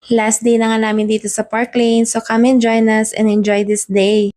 Last day na nga namin dito sa Park Lane, so come and join us and enjoy this day.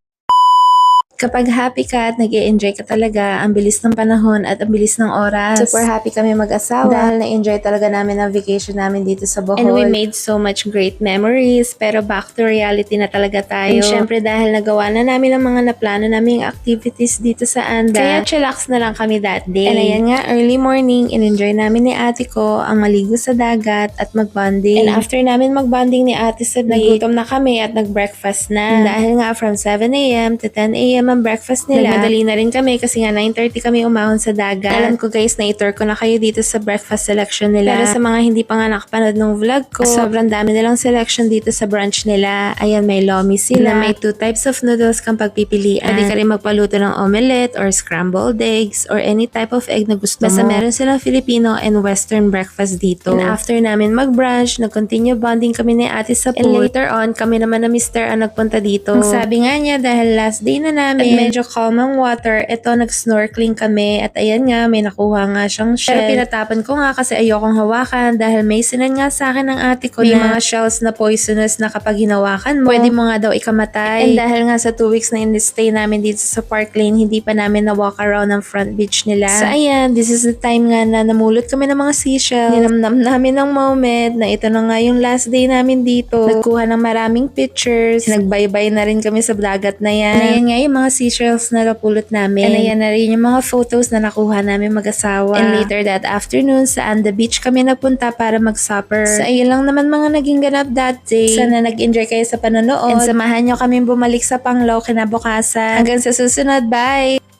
Kapag happy ka at nag-i-enjoy ka talaga, ang bilis ng panahon at ang bilis ng oras. Super happy kami mag-asawa dahil na-enjoy talaga namin ang vacation namin dito sa Bohol. And we made so much great memories, pero back to reality na talaga tayo. And syempre dahil nagawa na namin ang mga naplano naming activities dito sa Anda, kaya chillax na lang kami that day. And ayan nga, early morning, in-enjoy namin ni ate ko ang maligo sa dagat at mag-bonding. And after namin mag-bonding ni ate sa beach, nagutom na kami at nag-breakfast na. And dahil nga from 7 a.m. to 10 a.m. ang breakfast nila, nagmadali na rin kami kasi nga 9:30 kami umahon sa dagat. Alam ko guys, na-tour ko na kayo dito sa breakfast selection nila. Pero sa mga hindi pa nga nakapanood ng vlog ko, sobrang dami nilang selection dito sa brunch nila. Ayan, may lomi sila. May 2 types of noodles kang pagpipilian. Pwede ka rin magpaluto ng omelette or scrambled eggs or any type of egg na gusto mo. Basta meron silang Filipino and Western breakfast dito. And after namin mag-brunch, nag-continue bonding kami ni ate sa pool. And later on, kami naman na Mr. ang nagpunta dito. Ang sabi nga niya, dahil last day na namin, at medyo calm ang water, ito nag-snorkeling kami at ayan nga, may nakuha nga siyang shell. Pero pinatapan ko nga kasi ayokong hawakan dahil may sinan nga sa akin ng ate ko na mga shells na poisonous na kapag hinawakan mo, pwede mo nga daw ikamatay. And dahil nga sa 2 weeks na in-stay namin dito sa Park Lane, hindi pa namin na-walk around ang front beach nila. So ayan, this is the time nga na namulot kami ng mga seashells. Ninamnam namin ng moment na ito na nga yung last day namin dito. Nagkuha ng maraming pictures. Nagbaybay na rin kami sa dagat na yan. And ayan nga yung mga seashells na napulot namin. And ayan na rin yung mga photos na nakuha namin mag-asawa. And later that afternoon, sa Anda Beach kami napunta para mag-supper. So ayun lang naman mga naging ganap that day. Sana nag-enjoy kayo sa panonood. And samahan nyo kami bumalik sa Panglao kinabukasan. Hanggang sa susunod, bye!